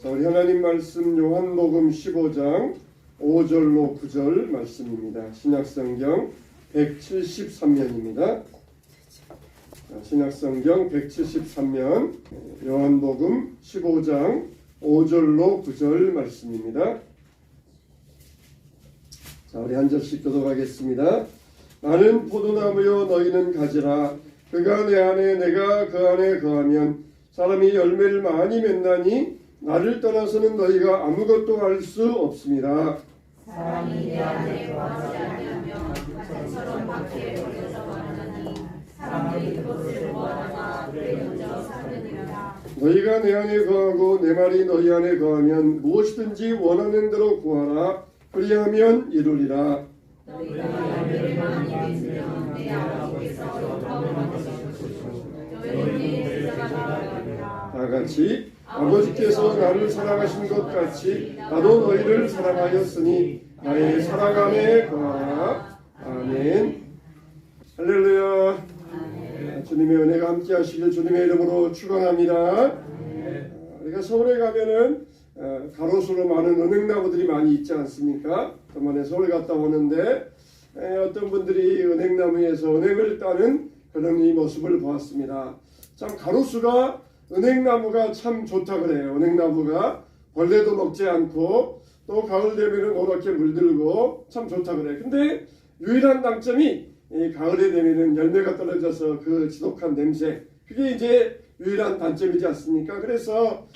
자, 우리 하나님 말씀 요한복음 15장 5절로 9절 말씀입니다. 신약성경 173면입니다. 신약성경 173면 요한복음 15장 5절로 9절 말씀입니다. 자, 우리 한 절씩 교독하겠습니다. 나는 포도나무요 너희는 가지라. 그가 내 안에 내가 그 안에 거하면 사람이 열매를 많이 맺나니 나를 떠나서는 너희가 아무것도 할 수 없습니다. 사람이 내 안에 거하지 않으면 밭처럼 밖에 버려져 가느니 사람들이 그것을 모아다가 불에 던져 사느니라. 너희가 내 안에 거하고 내 말이 너희 안에 거하면 무엇이든지 원하는 대로 구하라. 그리하면 이루리라. 너희가 열매를 많이 맺으면 내 아버지께서 영광을 받으시고 너희는 내 제자가 되리라. 다 같이 아버지께서 나를 사랑하신 것 같이 나도 너희를 사랑하였으니 나의 사랑 안에 거하라. 아멘. 할렐루야. 주님의 은혜가 함께 하시길 주님의 이름으로 축원합니다. 우리가 서울에 가면은 가로수로 많은 은행나무들이 많이 있지 않습니까? 저번에 서울 갔다 오는데 어떤 분들이 은행나무에서 은행을 따는 그런 이 모습을 보았습니다. 참 가로수가 은행나무가 참 좋다 그래요. 은행나무가 벌레도 먹지 않고 또 가을 되면은 노랗게 물들고 참 좋다 그래요. 근데 유일한 단점이 이 가을에 되면은 열매가 떨어져서 그 지독한 냄새, 그게 이제 유일한 단점이지 않습니까? 그래서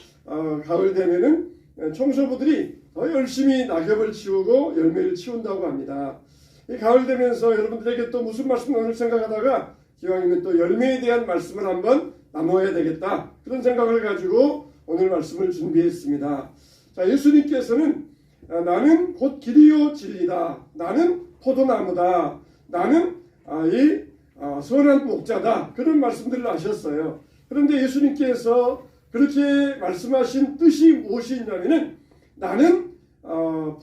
가을 되면은 청소부들이 더 열심히 낙엽을 치우고 열매를 치운다고 합니다. 이 가을 되면서 여러분들에게 또 무슨 말씀 나눌 생각하다가 기왕이면 또 열매에 대한 말씀을 한번 나눠야 되겠다, 그런 생각을 가지고 오늘 말씀을 준비했습니다. 자, 예수님께서는 나는 곧 길이요 진리다, 나는 포도나무다, 나는 선한 목자다, 그런 말씀들을 하셨어요. 그런데 예수님께서 그렇게 말씀하신 뜻이 무엇이냐면은 나는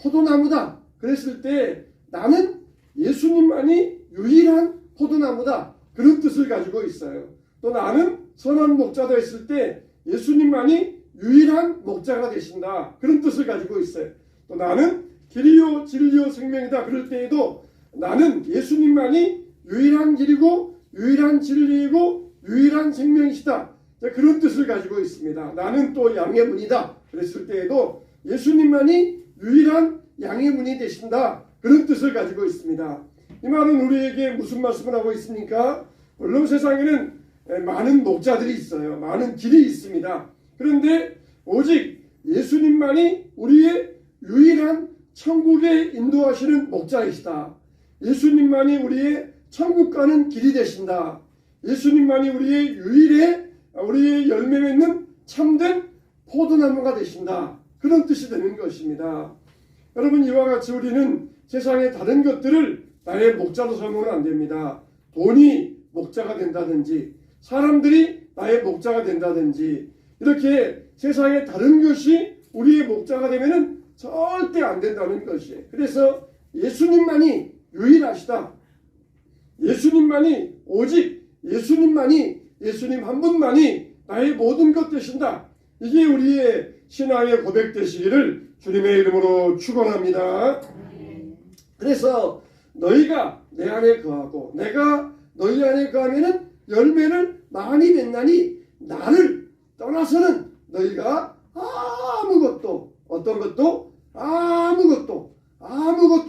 포도나무다 그랬을 때 나는 예수님만이 유일한 포도나무다, 그런 뜻을 가지고 있어요. 또 나는 선한 목자다 했을 때 예수님만이 유일한 목자가 되신다, 그런 뜻을 가지고 있어요. 또 나는 길이요 진리요 생명이다 그럴 때에도 나는 예수님만이 유일한 길이고 유일한 진리이고 유일한 생명이시다, 그런 뜻을 가지고 있습니다. 나는 또 양의 문이다 그랬을 때에도 예수님만이 유일한 양의 문이 되신다, 그런 뜻을 가지고 있습니다. 이 말은 우리에게 무슨 말씀을 하고 있습니까? 물론 세상에는 많은 목자들이 있어요. 많은 길이 있습니다. 그런데 오직 예수님만이 우리의 유일한 천국에 인도하시는 목자이시다. 예수님만이 우리의 천국 가는 길이 되신다. 예수님만이 우리의 열매 맺는 참된 포도나무가 되신다, 그런 뜻이 되는 것입니다. 여러분, 이와 같이 우리는 세상의 다른 것들을 나의 목자로 삼으면 안 됩니다. 돈이 목자가 된다든지 사람들이 나의 목자가 된다든지 이렇게 세상의 다른 것이 우리의 목자가 되면은 절대 안 된다는 것이에요. 그래서 예수님만이 유일하시다. 예수님만이, 오직 예수님 한 분만이 나의 모든 것 되신다. 이게 우리의 신앙의 고백 되시기를 주님의 이름으로 축원합니다. 그래서 너희가 내 안에 거하고 내가 너희 안에 거하면은 열매를 많이 맺나니 나를 떠나서는 너희가 아무것도, 어떤 것도 아무것도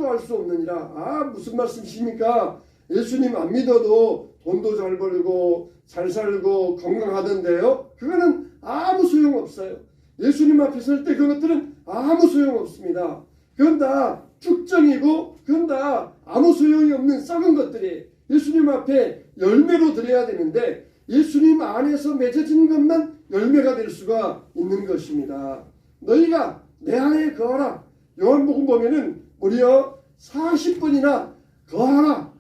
할 수 없느니라. 무슨 말씀이십니까? 예수님 안 믿어도 돈도 잘 벌고 잘 살고 건강하던데요, 그거는 아무 소용없어요. 예수님 앞에 설 때 그것들은 아무 소용없습니다. 그건 다 축정이고 그건 다 아무 소용이 없는 썩은 것들이 예수님 앞에 열매로 드려야 되는데 예수님 안에서 맺어진 것만 열매가 될 수가 있는 것입니다. 너희가 내 안에 거하라. 요한복음 보면은 무려 40번이나 거하라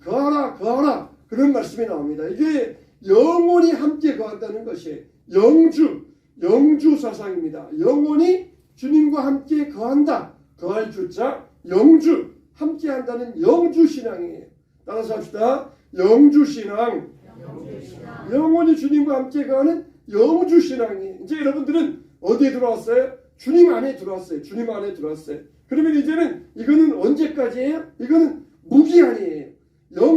그런 말씀이 나옵니다. 이게 영원히 함께 거한다는 것이 영주 사상입니다. 영원히 주님과 함께 거한다. 거할 주자 영주, 함께 한다는 영주 신앙이에요. 따라서 합시다. 영주 신앙. 영원히 주님과 함께 거하는 영주 신앙이에요. 이제 여러분들은 어디에 들어왔어요? 주님 안에 들어왔어요. 주님 안에 들어왔어요. 그러면 이제는 이거는 언제까지예요? 이거는 무기한이에요.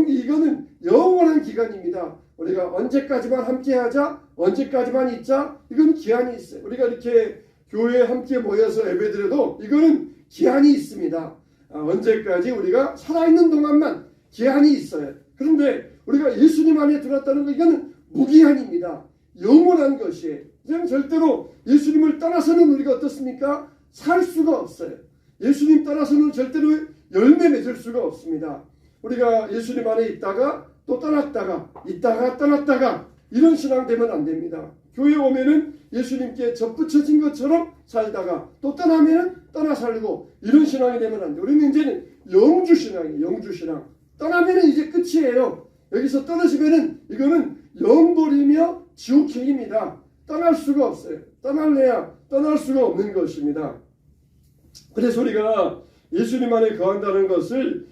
이거는 영원한 기간입니다. 우리가 언제까지만 함께하자, 언제까지만 있자, 이건 기한이 있어요. 우리가 이렇게 교회에 함께 모여서 예배드려도 이거는 기한이 있습니다. 언제까지 우리가 살아있는 동안만 기한이 있어요. 그런데 우리가 예수님 안에 들어왔다는 거 이거는 무기한입니다. 영원한 것이에요. 그냥 절대로 예수님을 떠나서는 우리가 어떻습니까? 살 수가 없어요. 예수님 따라서는 절대로 열매 맺을 수가 없습니다. 우리가 예수님 안에 있다가 또 떠났다가 있다가 떠났다가 이런 신앙 되면 안 됩니다. 교회 오면은 예수님께 접붙여진 것처럼 살다가 또 떠나면 떠나 살고 이런 신앙이 되면 안 돼요. 우리는 이제는 영주신앙이에요. 영주신앙. 떠나면은 이제 끝이에요. 여기서 떨어지면은 이거는 영돌이며 지옥행입니다. 떠날 수가 없어요. 떠날래야 떠날 수가 없는 것입니다. 그래서 우리가 예수님 안에 거한다는 것을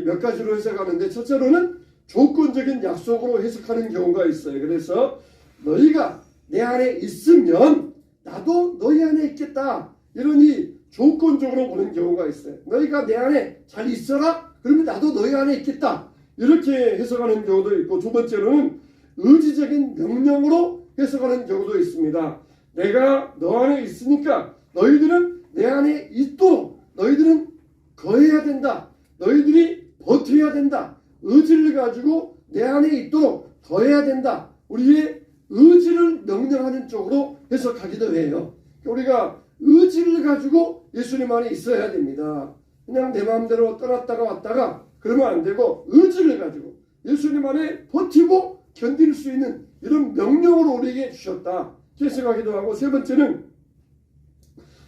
몇 가지로 해석하는데 첫째로는 조건적인 약속으로 해석하는 경우가 있어요. 그래서 너희가 내 안에 있으면 나도 너희 안에 있겠다. 이러니 조건적으로 보는 경우가 있어요. 너희가 내 안에 잘 있어라? 그러면 나도 너희 안에 있겠다. 이렇게 해석하는 경우도 있고 두 번째로는 의지적인 명령으로 해석하는 경우도 있습니다. 내가 너 안에 있으니까 너희들은 내 안에 있도록 너희들은 거해야 된다. 너희들이 버텨야 된다. 의지를 가지고 내 안에 있도록 더해야 된다. 우리의 의지를 명령하는 쪽으로 해석하기도 해요. 우리가 의지를 가지고 예수님 안에 있어야 됩니다. 그냥 내 마음대로 떠났다가 왔다가 그러면 안 되고 의지를 가지고 예수님 안에 버티고 견딜 수 있는 이런 명령으로 우리에게 주셨다. 이렇게 생각하기도 하고 세 번째는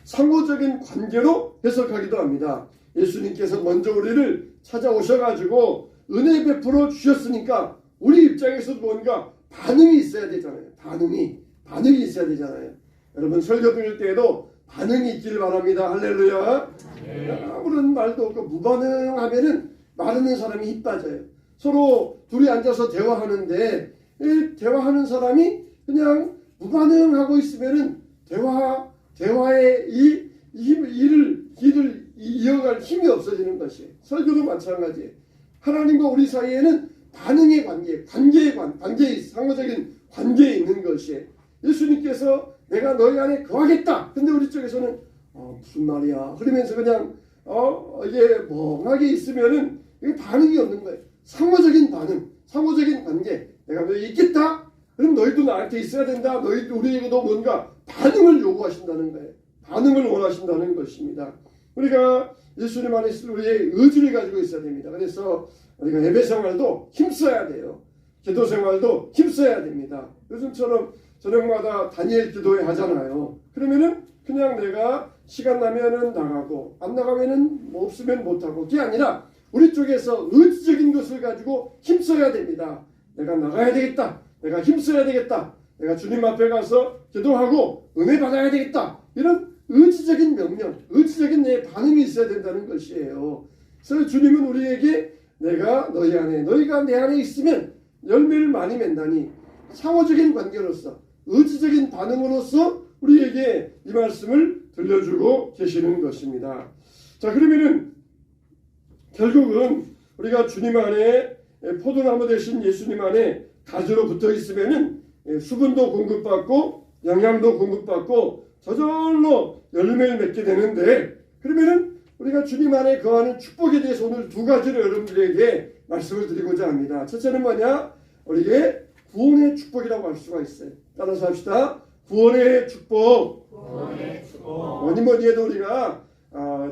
상호적인 관계로 해석하기도 합니다. 예수님께서 먼저 우리를 찾아오셔가지고 은혜 베풀어 주셨으니까 우리 입장에서도 뭔가 반응이 있어야 되잖아요. 반응이 있어야 되잖아요. 여러분 설교 드릴 때에도 반응이 있길 바랍니다. 할렐루야. 아무런 말도 없고 무반응하면은 말하는 사람이 힘 빠져요. 서로 둘이 앉아서 대화하는데 이 대화하는 사람이 그냥 무반응하고 있으면은 대화의 일을 이어갈 힘이 없어지는 것이에요. 설교도 마찬가지예요. 하나님과 우리 사이에는 반응의 관계, 상호적인 관계에 있는 것이에요. 예수님께서 내가 너희 안에 거하겠다. 근데 우리 쪽에서는 무슨 말이야? 그러면서 그냥 이게 멍하게 있으면은 이게 반응이 없는 거예요. 상호적인 반응, 상호적인 관계. 내가 너희 있겠다. 그럼 너희도 나한테 있어야 된다. 너희도 우리에게도 뭔가 반응을 요구하신다는 거예요. 반응을 원하신다는 것입니다. 우리가 예수님 안에 있을 우리의 의지를 가지고 있어야 됩니다. 그래서 우리가 예배 생활도 힘써야 돼요. 기도 생활도 힘써야 됩니다. 요즘처럼 저녁마다 다니엘 기도회 하잖아요. 그러면은 그냥 내가 시간 나면은 나가고 안 나가면은 뭐 없으면 못하고 그게 아니라 우리 쪽에서 의지적인 것을 가지고 힘써야 됩니다. 내가 나가야 되겠다. 내가 힘써야 되겠다. 내가 주님 앞에 가서 기도하고 은혜 받아야 되겠다. 이런 의지적인 명령, 의지적인 내 반응이 있어야 된다는 것이에요. 그래서 주님은 우리에게 내가 너희 안에, 너희가 내 안에 있으면 열매를 많이 맺다니 상호적인 관계로서 의지적인 반응으로서 우리에게 이 말씀을 들려주고 계시는 것입니다. 자, 그러면은 결국은 우리가 주님 안에 포도나무 대신 예수님 안에 가지로 붙어 있으면은 수분도 공급받고 영양도 공급받고 저절로 열매를 맺게 되는데 그러면은 우리가 주님 안에 거하는 축복에 대해서 오늘 두 가지를 여러분들에게 말씀을 드리고자 합니다. 첫째는 뭐냐? 우리에게 구원의 축복이라고 할 수가 있어요. 따라서 합시다. 구원의 축복. 뭐니 해도 우리가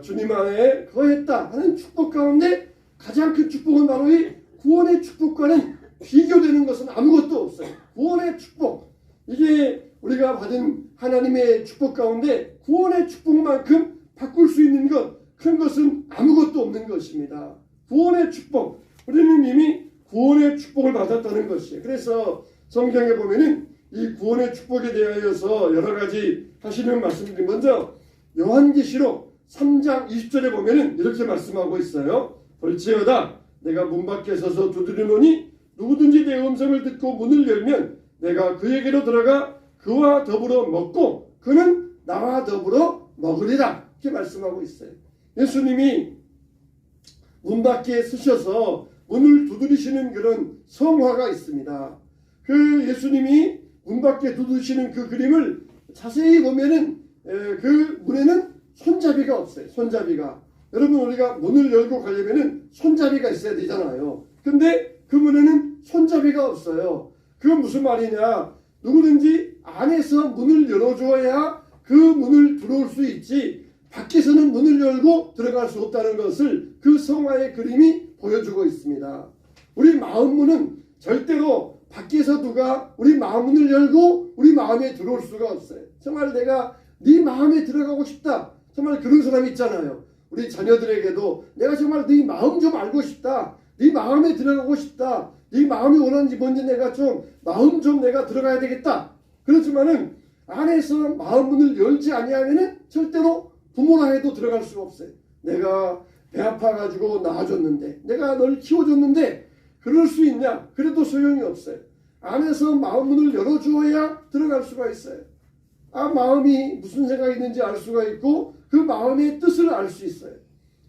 주님 안에 거했다 하는 축복 가운데 가장 큰 축복은 바로 이 구원의 축복과는 비교되는 것은 아무것도 없어요. 구원의 축복. 이게 우리가 받은 하나님의 축복 가운데 구원의 축복만큼 바꿀 수 있는 것, 큰 것은 아무것도 없는 것입니다. 구원의 축복. 우리는 이미 구원의 축복을 받았다는 것이에요. 그래서 성경에 보면은 이 구원의 축복에 대하여서 여러 가지 하시는 말씀들이 먼저 요한계시록 3장 20절에 보면은 이렇게 말씀하고 있어요. 볼지어다 내가 문 밖에 서서 두드리노니 누구든지 내 음성을 듣고 문을 열면 내가 그에게로 들어가 그와 더불어 먹고 그는 나와 더불어 먹으리라 이렇게 말씀하고 있어요. 예수님이 문 밖에 서셔서 문을 두드리시는 그런 성화가 있습니다. 그 예수님이 문 밖에 두드리시는 그 그림을 자세히 보면은 그 문에는 손잡이가 없어요. 손잡이가. 여러분 우리가 문을 열고 가려면은 손잡이가 있어야 되잖아요. 근데 그 문에는 손잡이가 없어요. 그건 무슨 말이냐? 누구든지 안에서 문을 열어줘야 그 문을 들어올 수 있지 밖에서는 문을 열고 들어갈 수 없다는 것을 그 성화의 그림이 보여주고 있습니다. 우리 마음 문은 절대로 밖에서 누가 우리 마음 문을 열고 우리 마음에 들어올 수가 없어요. 정말 내가 네 마음에 들어가고 싶다. 정말 그런 사람이 있잖아요. 우리 자녀들에게도 내가 정말 네 마음 좀 알고 싶다. 네 마음에 들어가고 싶다. 네 마음이 원하는지 뭔지 내가 좀 마음 좀 내가 들어가야 되겠다. 그렇지만은 안에서 마음 문을 열지 아니하면은 절대로 부모라 해도 들어갈 수가 없어요. 내가 배 아파가지고 낳아줬는데 내가 널 키워줬는데 그럴 수 있냐? 그래도 소용이 없어요. 안에서 마음 문을 열어주어야 들어갈 수가 있어요. 마음이 무슨 생각이 있는지 알 수가 있고 그 마음의 뜻을 알 수 있어요.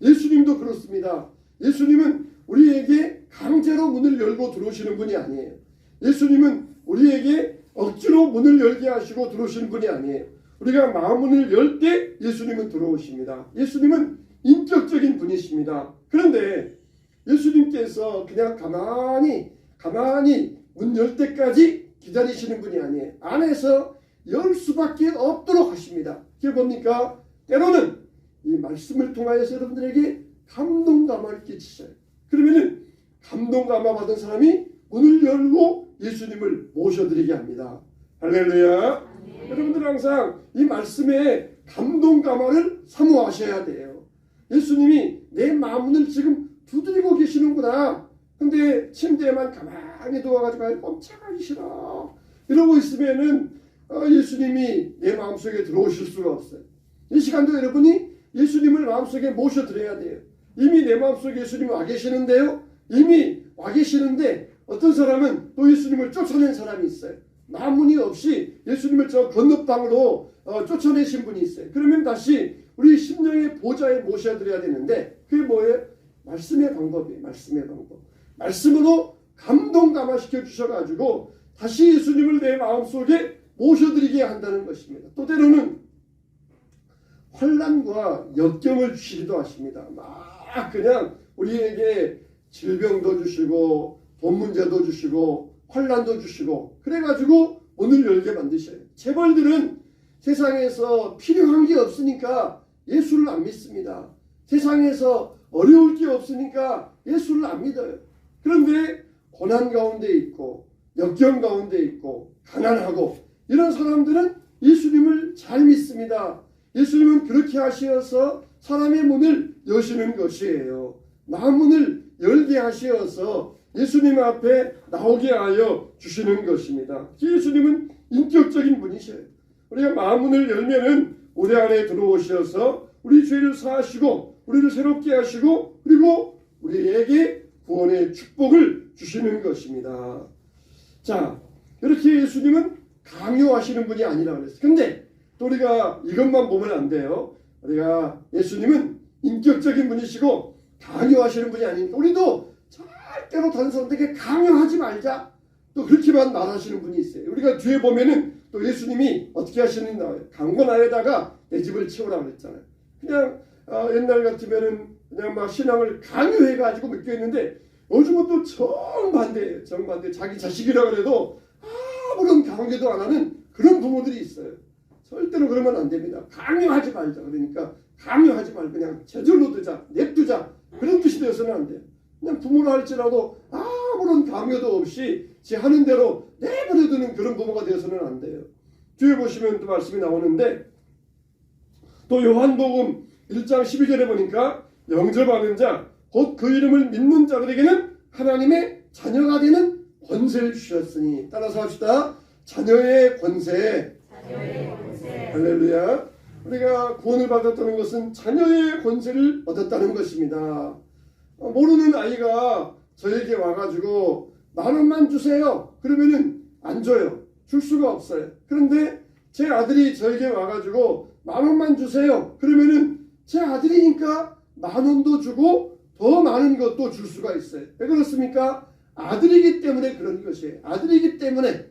예수님도 그렇습니다. 예수님은 우리에게 강제로 문을 열고 들어오시는 분이 아니에요. 예수님은 우리에게 억지로 문을 열게 하시고 들어오시는 분이 아니에요. 우리가 마음 문을 열 때 예수님은 들어오십니다. 예수님은 인격적인 분이십니다. 그런데 예수님께서 그냥 가만히 문 열 때까지 기다리시는 분이 아니에요. 안에서 열 수밖에 없도록 하십니다. 그게 뭡니까? 때로는 이 말씀을 통하여서 여러분들에게 감동감화를 끼치셔요. 그러면은 감동감화 받은 사람이 문을 열고 예수님을 모셔드리게 합니다. 할렐루야. 여러분들 항상 이 말씀에 감동감화를 사모하셔야 돼요. 예수님이 내 마음을 지금 두드리고 계시는구나. 근데 침대에만 가만히 누워가지고 꼼짝하기 싫어 이러고 있으면은 예수님이 내 마음속에 들어오실 수가 없어요. 이 시간도 여러분이 예수님을 마음속에 모셔드려야 돼요. 이미 내 마음속에 예수님이 와 계시는데요. 이미 와 계시는데 어떤 사람은 또 예수님을 쫓아낸 사람이 있어요. 나문이 없이 예수님을 저 건너방으로 쫓아내신 분이 있어요. 그러면 다시 우리 심령의 보좌에 모셔드려야 되는데 그게 뭐예요? 말씀의 방법이에요. 말씀의 방법. 말씀으로 감동 감화시켜 주셔가지고 다시 예수님을 내 마음속에 모셔드리게 한다는 것입니다. 또 때로는 환난과 역경을 주시기도 하십니다. 막 그냥 우리에게 질병도 주시고 돈 문제도 주시고 환난도 주시고 그래가지고 문을 열게 만드셔요. 재벌들은 세상에서 필요한 게 없으니까 예수를 안 믿습니다. 세상에서 어려울 게 없으니까 예수를 안 믿어요. 그런데 고난 가운데 있고 역경 가운데 있고 가난하고 이런 사람들은 예수님을 잘 믿습니다. 예수님은 그렇게 하시어서 사람의 문을 여시는 것이에요. 마음 문을 열게 하시어서 예수님 앞에 나오게 하여 주시는 것입니다. 예수님은 인격적인 분이셔요. 우리가 마음 문을 열면은 우리 안에 들어오셔서 우리 죄를 사하시고 우리를 새롭게 하시고 그리고 우리에게 구원의 축복을 주시는 것입니다. 자, 이렇게 예수님은 강요하시는 분이 아니라 그랬어요. 근데 또 우리가 이것만 보면 안 돼요. 우리가 예수님은 인격적인 분이시고 강요하시는 분이 아니니까 우리도 절대로 다른 사람들에게 강요하지 말자. 또 그렇게만 말하시는 분이 있어요. 우리가 뒤에 보면은 또 예수님이 어떻게 하시는가? 강권하에다가 내 집을 채우라고 그랬잖아요. 그냥 옛날 같으면은 그냥 막 신앙을 강요해가지고 믿고 있는데 요즘은 또 정반대예요. 정반대. 자기 자식이라 그래도 아무런 강요도 안 하는 그런 부모들이 있어요. 절대로 그러면 안 됩니다. 강요하지 말자. 그러니까 강요하지 말고 그냥 제절로 두자. 냅두자. 그런 뜻이 되어서는 안 돼요. 그냥 부모라 할지라도 아무런 강요도 없이 제 하는 대로 내버려두는 그런 부모가 되어서는 안 돼요. 뒤에 보시면 또 말씀이 나오는데 또 요한복음 1장 12절에 보니까 영접하는 자 곧 그 이름을 믿는 자들에게는 하나님의 자녀가 되는 권세를 주셨으니 따라서 합시다. 자녀의 권세. 할렐루야. 우리가 구원을 받았다는 것은 자녀의 권세를 얻었다는 것입니다. 모르는 아이가 저에게 와가지고 10,000원만 주세요. 그러면은 안 줘요. 줄 수가 없어요. 그런데 제 아들이 저에게 와가지고 10,000원만 주세요. 그러면은 제 아들이니까 10,000원도 주고 더 많은 것도 줄 수가 있어요. 왜 그렇습니까? 아들이기 때문에 그런 것이에요. 아들이기 때문에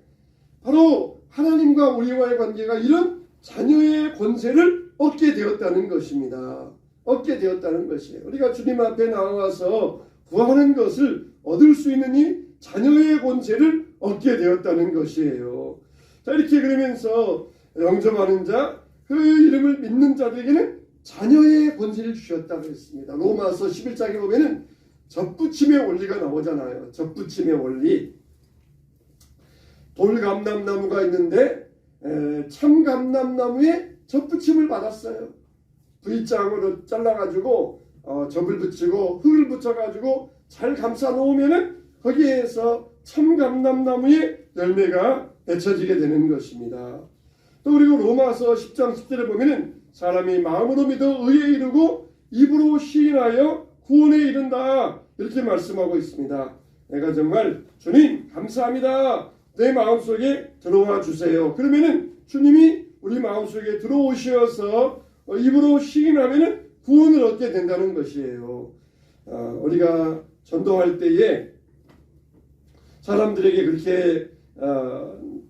바로 하나님과 우리와의 관계가 이런 자녀의 권세를 얻게 되었다는 것입니다. 얻게 되었다는 것이에요. 우리가 주님 앞에 나와서 구하는 것을 얻을 수 있는 이 자녀의 권세를 얻게 되었다는 것이에요. 자, 이렇게 그러면서 영접하는 자, 그 이름을 믿는 자들에게는 자녀의 권세를 주셨다고 했습니다. 로마서 11장에 보면은 접붙임의 원리가 나오잖아요. 접붙임의 원리. 돌감람나무가 있는데 참감람나무에 접붙임을 받았어요. V자으로 잘라가지고 접을 붙이고 흙을 붙여가지고 잘 감싸 놓으면은 거기에서 참감람나무의 열매가 맺혀지게 되는 것입니다. 또 그리고 로마서 10장 10절에 보면은 사람이 마음으로 믿어 의에 이르고 입으로 시인하여 구원에 이른다, 이렇게 말씀하고 있습니다. 내가 정말 주님 감사합니다, 내 마음속에 들어와 주세요. 그러면은 주님이 우리 마음속에 들어오셔서 입으로 시인하면은 구원을 얻게 된다는 것이에요. 우리가 전도할 때에 사람들에게 그렇게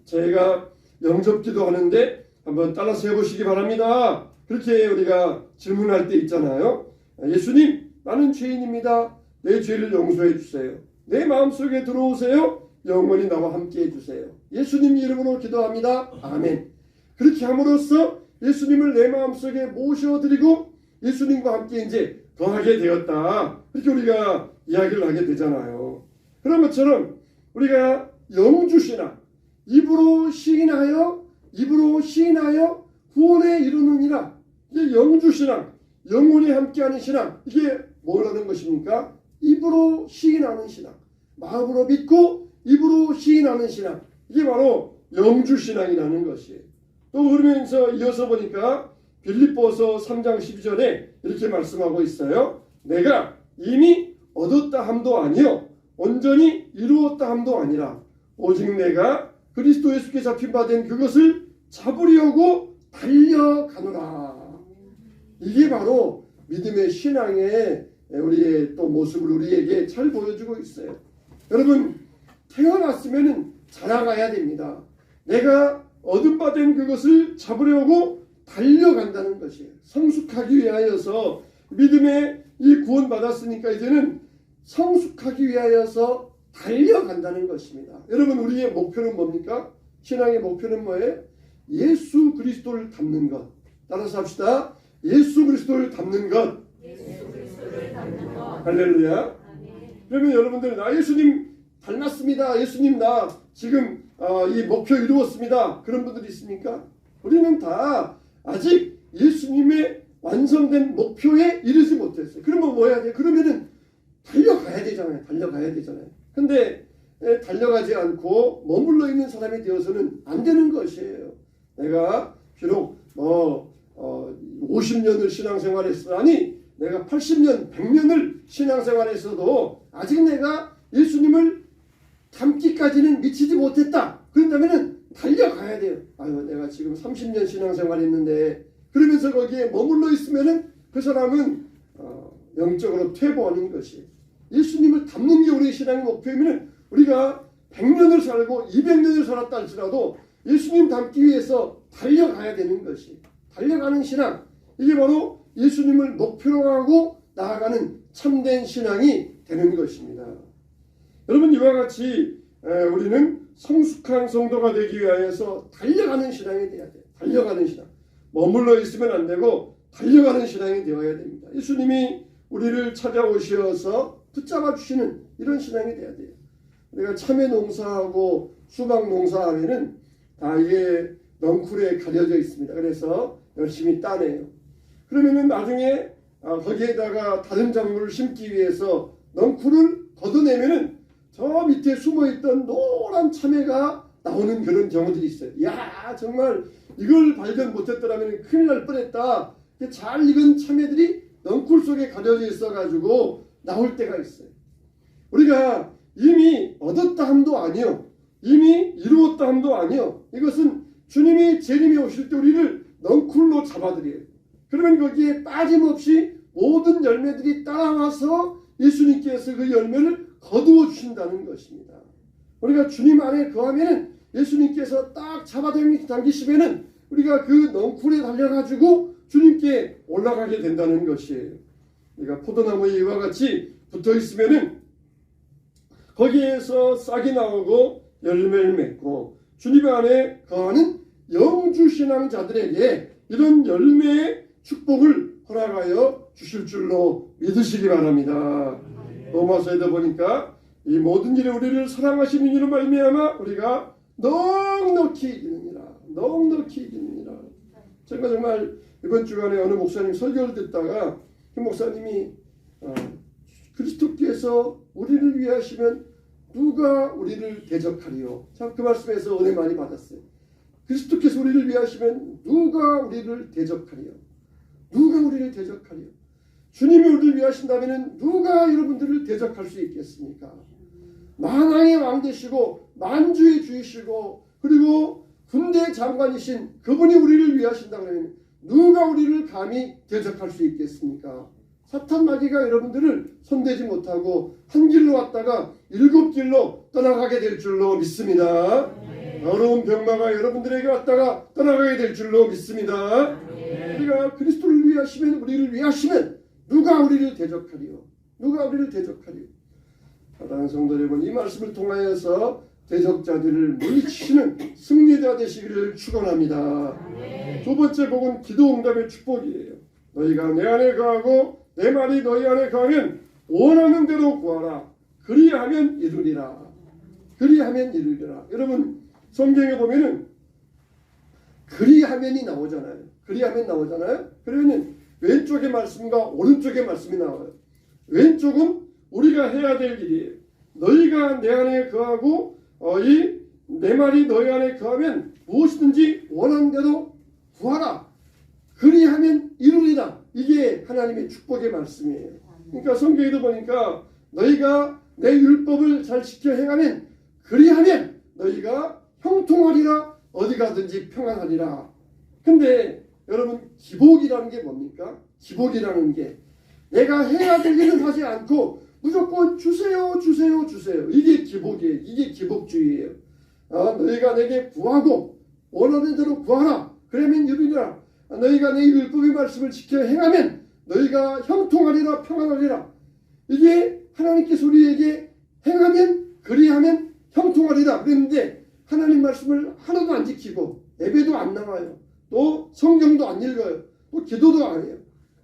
제가 영접기도 하는데 한번 따라서 해보시기 바랍니다. 그렇게 우리가 질문할 때 있잖아요. 예수님, 나는 죄인입니다. 내 죄를 용서해 주세요. 내 마음속에 들어오세요. 영원히 나와 함께 해주세요. 예수님 이름으로 기도합니다. 아멘. 그렇게 함으로써 예수님을 내 마음속에 모셔드리고 예수님과 함께 이제 거하게 되었다, 이렇게 우리가 이야기를 하게 되잖아요. 그런 것처럼 우리가 영주신앙, 입으로 시인하여 구원에 이르느니라, 이게 영주신앙, 영혼이 함께하는 신앙, 이게 뭐라는 것입니까? 입으로 시인하는 신앙, 마음으로 믿고 입으로 시인하는 신앙, 이게 바로 영주신앙이라는 것이에요. 또 그러면서 이어서 보니까 빌립보서 3장 12절에 이렇게 말씀하고 있어요. 내가 이미 얻었다 함도 아니요 온전히 이루었다 함도 아니라 오직 내가 그리스도 예수께 잡힌 바 된 그것을 잡으려고 달려가노라. 이게 바로 믿음의 신앙의 우리의 또 모습을 우리에게 잘 보여주고 있어요. 여러분, 태어났으면 자라가야 됩니다. 내가 얻은 바 된 그것을 잡으려고 달려간다는 것이에요. 성숙하기 위하여서, 믿음의 이 구원 받았으니까 이제는 성숙하기 위하여서 달려간다는 것입니다. 여러분, 우리의 목표는 뭡니까? 신앙의 목표는 뭐예요? 예수 그리스도를 닮는 것. 따라서 합시다. 예수 그리스도를 닮는 것. 할렐루야. 그러면 여러분들, 나 예수님 닮았습니다. 예수님 나 지금 이 목표 이루었습니다. 그런 분들이 있습니까? 우리는 다 아직 예수님의 완성된 목표에 이르지 못했어요. 그러면 뭐 해야 돼? 그러면은 달려가야 되잖아요. 근데 달려가지 않고 머물러 있는 사람이 되어서는 안 되는 것이에요. 내가 비록 50년을 신앙생활했어, 아니 내가 80년, 100년을 신앙생활했어도 아직 내가 예수님을 닮기까지는 미치지 못했다. 그런다면은 달려가야 돼요. 아유, 내가 지금 30년 신앙생활했는데, 그러면서 거기에 머물러 있으면은 그 사람은 영적으로 퇴보하는 것이에요. 예수님을 닮는 게 우리의 신앙의 목표이면 우리가 100년을 살고 200년을 살았다 할지라도 예수님 닮기 위해서 달려가야 되는 것이에요. 달려가는 신앙, 이게 바로 예수님을 목표로 하고 나아가는 참된 신앙이 되는 것입니다. 여러분, 이와 같이 우리는 성숙한 성도가 되기 위하여서 달려가는 신앙이 되어야 돼요. 달려가는 신앙. 머물러 있으면 안 되고 달려가는 신앙이 되어야 됩니다. 예수님이 우리를 찾아오셔서 붙잡아 주시는 이런 신앙이 되어야 돼요. 우리가 참외 농사하고 수박 농사하면은 다 이게 넝쿨에 가려져 있습니다. 그래서 열심히 따내요. 그러면은 나중에 거기에다가 다른 작물을 심기 위해서 넝쿨을 걷어내면은 저 밑에 숨어있던 노란 참외가 나오는 그런 경우들이 있어요. 야, 정말 이걸 발견 못했더라면 큰일 날 뻔했다. 잘 익은 참외들이 넝쿨 속에 가려져 있어가지고 나올 때가 있어요. 우리가 이미 얻었다 함도 아니요, 이미 이루었다 함도 아니요, 이것은 주님이 재림이 오실 때 우리를 넝쿨로 잡아들여요. 그러면 거기에 빠짐없이 모든 열매들이 따라와서 예수님께서 그 열매를 거두어 주신다는 것입니다. 우리가 주님 안에 거하면 예수님께서 딱 잡아당기시면은 우리가 그 넝쿨에 달려가지고 주님께 올라가게 된다는 것이에요. 우리가 포도나무에 이와 같이 붙어 있으면은 거기에서 싹이 나오고 열매를 맺고 주님 안에 거하는 영주신앙자들에게 이런 열매의 축복을 허락하여 주실 줄로 믿으시기 바랍니다. 로마서에도 보니까 이 모든 일에 우리를 사랑하시는 이로 말미암아 우리가 넉넉히 이기느니라. 넉넉히 이기느니라. 제가 정말 이번 주간에 어느 목사님 설교를 듣다가 그 목사님이 그리스도께서 우리를 위하시면 누가 우리를 대적하리요. 참 그 말씀에서 은혜 많이 받았어요. 그리스도께서 우리를 위하시면 누가 우리를 대적하리요. 누가 우리를 대적하리요. 주님이 우리를 위하신다면 누가 여러분들을 대적할 수 있겠습니까? 만왕의 왕 되시고 만주의 주이시고 그리고 군대 장관이신 그분이 우리를 위하신다면 누가 우리를 감히 대적할 수 있겠습니까? 사탄 마귀가 여러분들을 손대지 못하고 한 길로 왔다가 7길로 떠나가게 될 줄로 믿습니다. 어려운 병마가 여러분들에게 왔다가 떠나가게 될 줄로 믿습니다. 우리가 그리스도를 위하시면 우리를 위하시면 누가 우리를 대적하리요? 누가 우리를 대적하리요? 사랑하는 성도 여러분, 이 말씀을 통하여서 대적자들을 물리치시는 승리자 되시기를 축원합니다. 두 번째 복은 기도 응답의 축복이에요. 너희가 내 안에 거하고 내 말이 너희 안에 거하면 원하는 대로 구하라. 그리하면 이루리라. 그리하면 이루리라. 여러분 성경에 보면은 그리하면이 나오잖아요. 그리하면 나오잖아요. 그러면 왼쪽의 말씀과 오른쪽의 말씀이 나와요. 왼쪽은 우리가 해야 될 일이에요. 너희가 내 안에 거하고 내 말이 너희 안에 거하면 무엇이든지 원하는 대로 구하라. 그리하면 이루리라. 이게 하나님의 축복의 말씀이에요. 그러니까 성경에도 보니까 너희가 내 율법을 잘 지켜 행하면 그리하면 너희가 형통하리라. 어디 가든지 평안하리라. 근데 여러분 기복이라는 게 뭡니까? 기복이라는 게 내가 해야 될 일은 하지 않고 무조건 주세요 주세요 주세요. 이게 기복이에요. 이게 기복주의예요. 너희가 내게 구하고 원하는 대로 구하라. 그러면 이루리라. 너희가 내 율법의 말씀을 지켜 행하면 너희가 형통하리라 평안하리라. 이게 하나님께서 우리에게 행하면 그리하면 형통하리라 그랬는데 하나님 말씀을 하나도 안 지키고 예배도 안 나와요. 또 성경도 안 읽어요. 또 기도도 안 해요.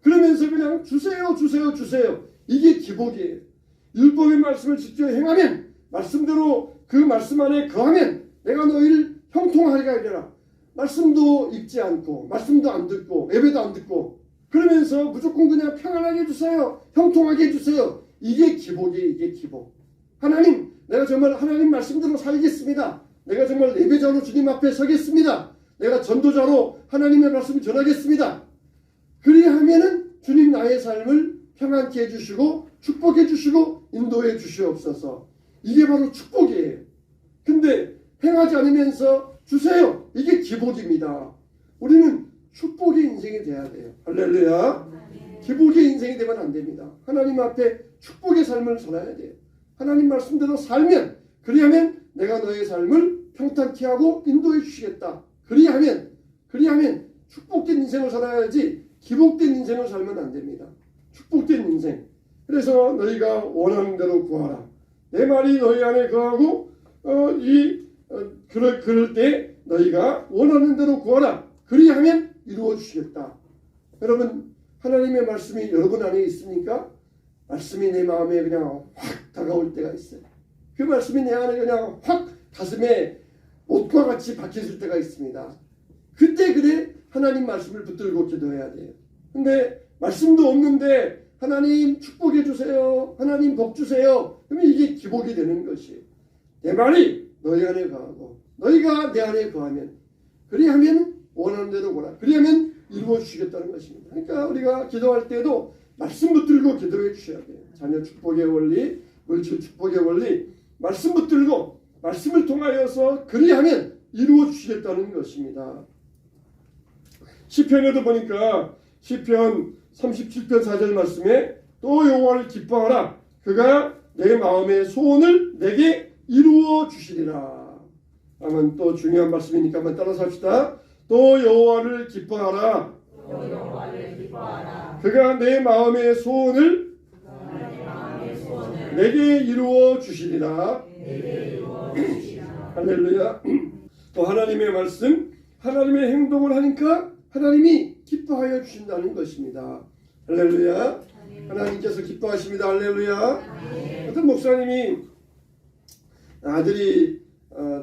그러면서 그냥 주세요 주세요 주세요. 이게 기복이에요. 율법의 말씀을 지켜 행하면 말씀대로 그 말씀 안에 거하면 내가 너희를 형통하리라 이래라. 말씀도 읽지 않고 말씀도 안 듣고 예배도 안 듣고 그러면서 무조건 그냥 평안하게 해주세요. 형통하게 해주세요. 이게 기복이에요. 이게 기복. 하나님 내가 정말 하나님 말씀대로 살겠습니다. 내가 정말 예배자로 주님 앞에 서겠습니다. 내가 전도자로 하나님의 말씀을 전하겠습니다. 그리하면은 주님 나의 삶을 평안케 해주시고 축복해 주시고 인도해 주시옵소서. 이게 바로 축복이에요. 근데 행하지 않으면서 주세요. 이게 기복입니다. 우리는 축복의 인생이 돼야 돼요. 할렐루야. 기복의 인생이 되면 안 됩니다. 하나님 앞에 축복의 삶을 살아야 돼요. 하나님 말씀대로 살면 그리하면 내가 너의 삶을 평탄케 하고 인도해 주시겠다. 그리하면 축복된 인생을 살아야지 기복된 인생을 살면 안 됩니다. 축복된 인생. 그래서 너희가 원하는 대로 구하라. 내 말이 너희 안에 거하고 그럴 때 너희가 원하는 대로 구하라. 그리하면 이루어 주시겠다. 여러분 하나님의 말씀이 여러분 안에 있습니까? 말씀이 내 마음에 그냥 확 다가올 때가 있어요. 그 말씀이 내 안에 그냥 확 가슴에 못과 같이 박혀질 때가 있습니다. 그때 그래 하나님 말씀을 붙들고 기도해야 돼요. 근데 말씀도 없는데 하나님 축복해 주세요. 하나님 복 주세요. 그러면 이게 기복이 되는 것이에요. 내 말이 너희 안에 거하고 너희가 내 안에 거하면 그리하면 원하는 대로 구하라. 그리하면 이루어 주시겠다는 것입니다. 그러니까 우리가 기도할 때도 말씀 붙들고 기도해 주셔야 돼요. 자녀 축복의 원리, 물질 축복의 원리 말씀 붙들고 말씀을 통하여서 그리하면 이루어 주시겠다는 것입니다. 시편에도 보니까 시편 37편 4절 말씀에 또 여호와를 기뻐하라 그가 내 마음의 소원을 내게 이루어 주시리라. 아멘. 또 중요한 말씀이니까 한번 따라서 합시다. 또 여호와를 기뻐하라 그가 내 마음의 소원을 내게 이루어 주시리라. 할렐루야. 또 하나님의 말씀, 하나님의 행동을 하니까 하나님이 기뻐하여 주신다는 것입니다. 할렐루야. 하나님께서 기뻐하십니다. 할렐루야. 어떤 목사님이 아들이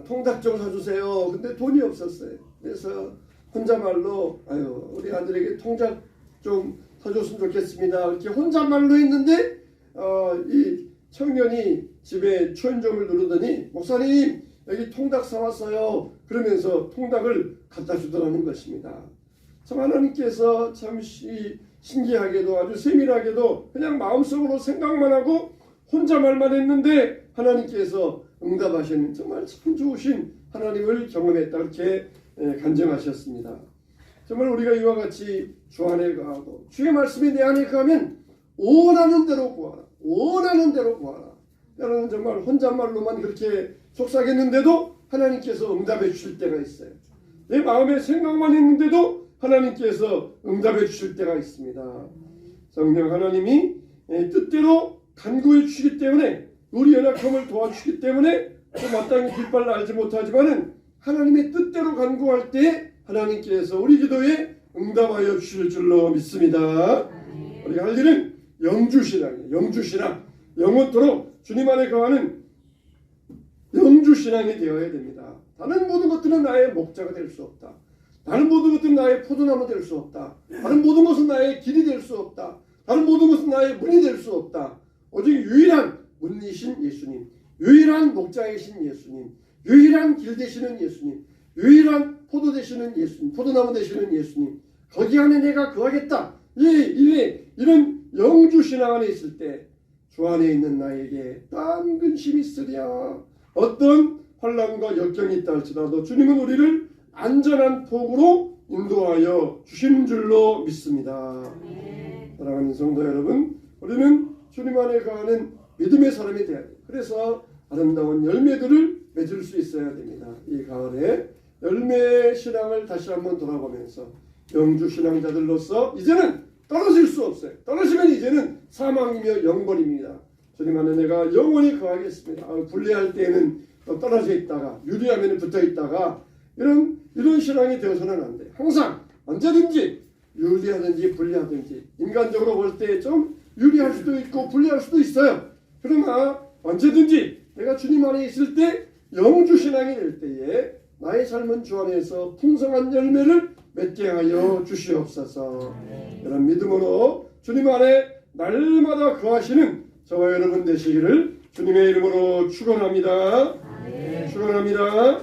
통닭 좀 사주세요. 근데 돈이 없었어요. 그래서 혼잣말로 우리 아들에게 통닭 좀 사줬으면 좋겠습니다. 이렇게 혼잣말로 했는데 이 청년이 집에 초인종을 누르더니 목사님 여기 통닭 사왔어요. 그러면서 통닭을 갖다 주더라는 것입니다. 참 하나님께서 참 신기하게도 아주 세밀하게도 그냥 마음속으로 생각만 하고 혼자말만 했는데 하나님께서 응답하시는 정말 참 좋으신 하나님을 경험했다 이렇게 간증하셨습니다. 정말 우리가 이와 같이 주 안에 거하고 주의 말씀이 내 안에 거하면 원하는 대로 구하라. 원하는 대로 구하라. 때로는 정말 혼잣말로만 그렇게 속삭였는데도 하나님께서 응답해 주실 때가 있어요. 내 마음에 생각만 했는데도 하나님께서 응답해 주실 때가 있습니다. 성령 하나님이 뜻대로 간구해 주시기 때문에 우리 연약함을 도와주시기 때문에 또 마땅히 뒷발을 알지 못하지만은 하나님의 뜻대로 간구할 때 하나님께서 우리 기도에 응답하여 주실 줄로 믿습니다. 우리가 할 일은 영주신앙이에요. 영주신앙. 영원토록 주님 안에 거하는 영주신앙이 되어야 됩니다. 다른 모든 것들은 나의 목자가 될 수 없다. 다른 모든 것들은 나의 포도나무 될 수 없다. 다른 모든 것은 나의 길이 될 수 없다. 다른 모든 것은 나의 문이 될 수 없다. 오직 유일한 문이신 예수님, 유일한 목자이신 예수님, 유일한 길 되시는 예수님, 유일한 포도 되시는 예수님, 포도나무 되시는 예수님, 거기 안에 내가 거하겠다. 이런 영주신앙 안에 있을 때 주 안에 있는 나에게 딴 근심이 있으랴. 어떤 환난과 역경이 있다 할지라도 주님은 우리를 안전한 폭으로 인도하여 주시는 줄로 믿습니다. 사랑하는 성도 여러분, 우리는 주님 안에 거하는 믿음의 사람이 되어야 돼요. 그래서 아름다운 열매들을 맺을 수 있어야 됩니다. 이 가을에 열매 신앙을 다시 한번 돌아보면서 영주 신앙자들로서 이제는 떨어질 수 없어요. 떨어지면 이제는 사망이며 영벌입니다. 주님 안에 내가 영원히 거하겠습니다. 불리할 때에는 떨어져 있다가 유리하면 붙어 있다가 이런 신앙이 되어서는 안 돼요. 항상 언제든지 유리하든지 불리하든지 인간적으로 볼 때 좀 유리할 수도 있고 불리할 수도 있어요. 그러나 언제든지 내가 주님 안에 있을 때 영주신앙이 될 때에 나의 삶은 주 안에서 풍성한 열매를 맺게 하여 주시옵소서. 이런 믿음으로 주님 안에 날마다 거하시는 저와 여러분 되시기를 주님의 이름으로 축원합니다. 축원합니다.